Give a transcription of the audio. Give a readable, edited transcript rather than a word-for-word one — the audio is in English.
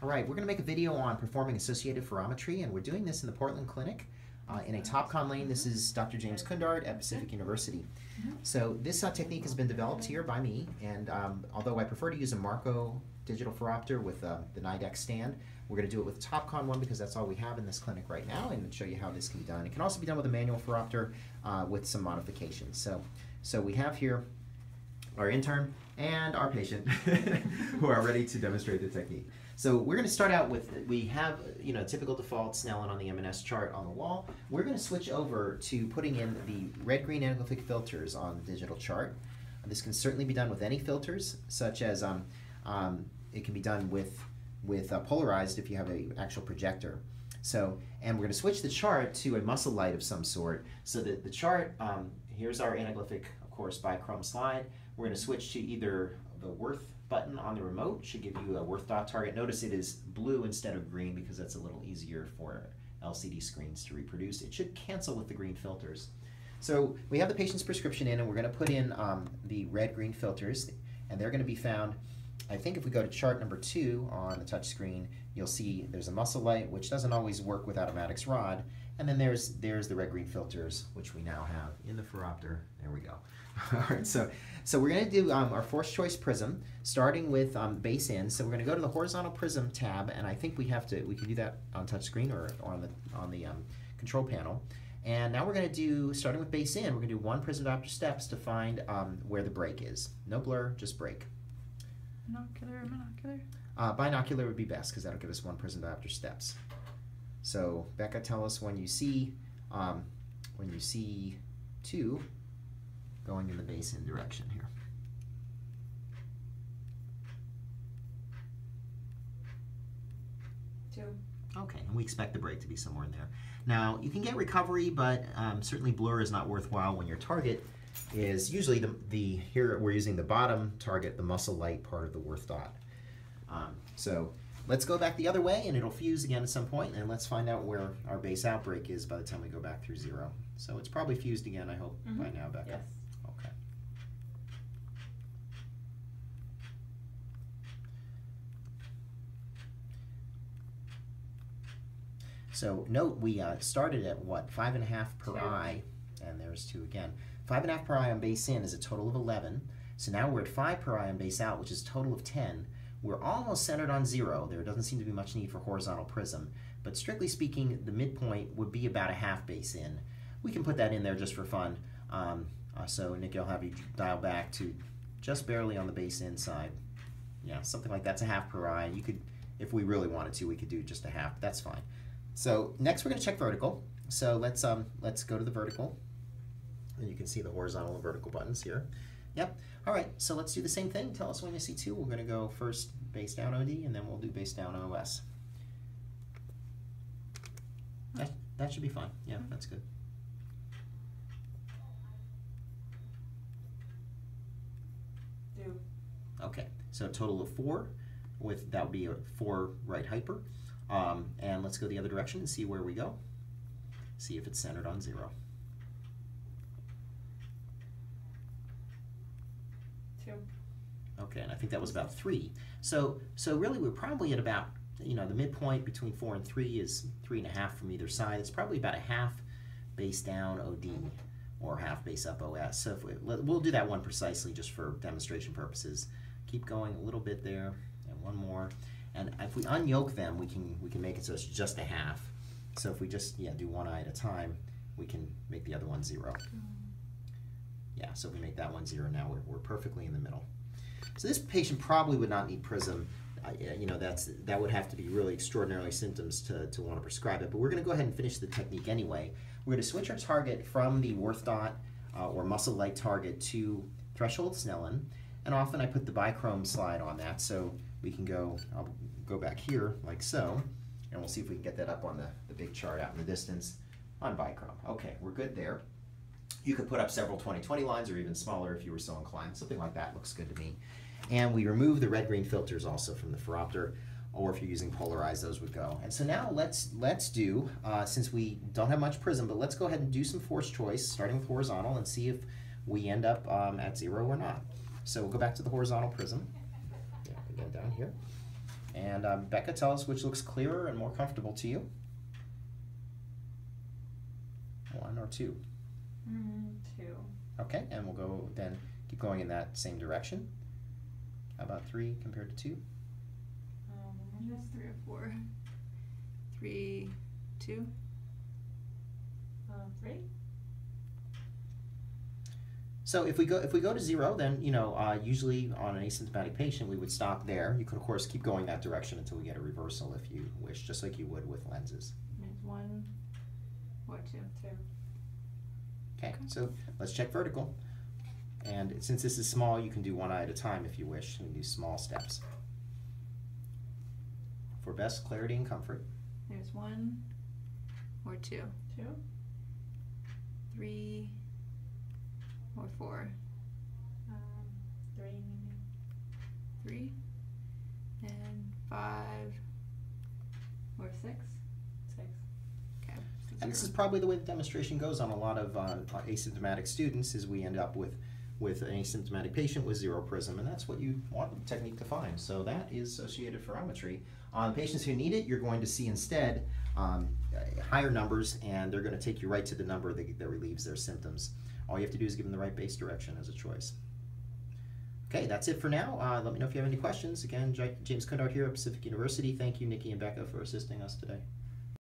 All right, we're going to make a video on performing associated phorometry, and we're doing this in the Portland Clinic in a TopCon lane. This is Dr. James Kundard at Pacific University. So this technique has been developed here by me, and although I prefer to use a Marco digital phoropter with the NIDEX stand, we're going to do it with TopCon one because that's all we have in this clinic right now, and show you how this can be done. It can also be done with a manual phoropter with some modifications. So we have here our intern and our patient who are ready to demonstrate the technique. So we're going to start out with, we have typical default Snellen on the M&S chart on the wall. We're going to switch over to putting in the red-green anaglyphic filters on the digital chart. This can certainly be done with any filters, such as it can be done with polarized if you have an actual projector. So, and we're going to switch the chart to a muscle light of some sort. So that the chart, here's our anaglyphic, of course, bichrome slide. We're going to switch to either the worth button on the remote, should give you a worth dot target. Notice it is blue instead of green because that's a little easier for LCD screens to reproduce. It should cancel with the green filters. So we have the patient's prescription in, and we're going to put in the red-green filters, and they're going to be found, I think if we go to chart number 2 on the touch screen, you'll see there's a muscle light, which doesn't always work with Automatics rod, and then there's the red-green filters, which we now have in the phoropter. There we go. All right, so we're going to do our force choice prism, starting with base in. So we're going to go to the horizontal prism tab, and I think we can do that on touch screen or on the control panel. And now we're going to do, starting with base in, we're going to do one prism diopter steps to find where the break is. No blur, just break. Binocular? Binocular would be best because that'll give us one prism diopter steps. So Becca, tell us when you see 2 going in the base in direction here. 2. Okay, and we expect the break to be somewhere in there. Now, you can get recovery, but certainly blur is not worthwhile when your target is usually here we're using the bottom target, the muscle light part of the worth dot. So let's go back the other way, and it'll fuse again at some point, and let's find out where our base outbreak is by the time we go back through 0. So it's probably fused again, I hope, by now, Becca. Yes. Okay. So note we started at what, 5.5 per 2. eye, and there's 2 again. 5.5 per eye on base in is a total of 11. So now we're at 5 per eye on base out, which is a total of 10. We're almost centered on 0. There doesn't seem to be much need for horizontal prism, but strictly speaking, the midpoint would be about a half base in. We can put that in there just for fun. So Nick, I'll have you dial back to just barely on the base in side. Yeah, something like that's a half per eye. You could, if we really wanted to, we could do just a half. But that's fine. So next we're going to check vertical. So let's go to the vertical, and you can see the horizontal and vertical buttons here. Yep. All right. So let's do the same thing. Tell us when you see 2. We're going to go first base down OD, and then we'll do base down OS. That should be fine. Yeah, that's good. Okay, so a total of 4, that would be a 4 right hyper. And let's go the other direction and see where we go. See if it's centered on 0. 2. Okay, and I think that was about 3. So really we're probably at about, the midpoint between 4 and 3 is 3.5 from either side. It's probably about a half base down OD or half base up OS. So we'll do that one precisely just for demonstration purposes. Keep going a little bit there, and one more. And if we unyoke them, we can make it so it's just a half. So if we just do one eye at a time, we can make the other one 0. Yeah, so if we make that one 0, now we're perfectly in the middle. So this patient probably would not need Prism. That would have to be really extraordinary symptoms to want to prescribe it. But we're going to go ahead and finish the technique anyway. We're going to switch our target from the worth dot or muscle light target to threshold Snellen. And often I put the bichrome slide on that, so we can I'll go back here like so, and we'll see if we can get that up on the big chart out in the distance on bichrome. Okay, we're good there. You could put up several 20/20 lines or even smaller if you were so inclined. Something like that looks good to me. And we remove the red-green filters also from the phoropter, or if you're using polarized, those would go. And so now let's do, since we don't have much prism, but let's go ahead and do some force choice, starting with horizontal, and see if we end up at 0 or not. So we'll go back to the horizontal prism. Yeah, again down here. And Becca, tell us which looks clearer and more comfortable to you. 1 or 2? 2. Okay, and we'll go then keep going in that same direction. How about 3 compared to 2? Just 3 or 4. 3, 2. 3. So if we go to 0, then usually on an asymptomatic patient we would stop there. You could of course keep going that direction until we get a reversal if you wish, just like you would with lenses. There's 1 or 2. 2. Okay, so let's check vertical. And since this is small, you can do one eye at a time if you wish. You can do small steps. For best clarity and comfort. There's 1 or 2. 2. 3 or 4. 3 maybe. 3. And 5 or 6. 6. Okay. And this is probably the way the demonstration goes on a lot of asymptomatic students, is we end up with an asymptomatic patient with 0 prism, and that's what you want the technique to find. So that is associated phoropter. On patients who need it, you're going to see instead higher numbers, and they're going to take you right to the number that relieves their symptoms. All you have to do is give them the right base direction as a choice. Okay, that's it for now. Let me know if you have any questions. Again, James Kundart here at Pacific University. Thank you, Nikki and Becca, for assisting us today.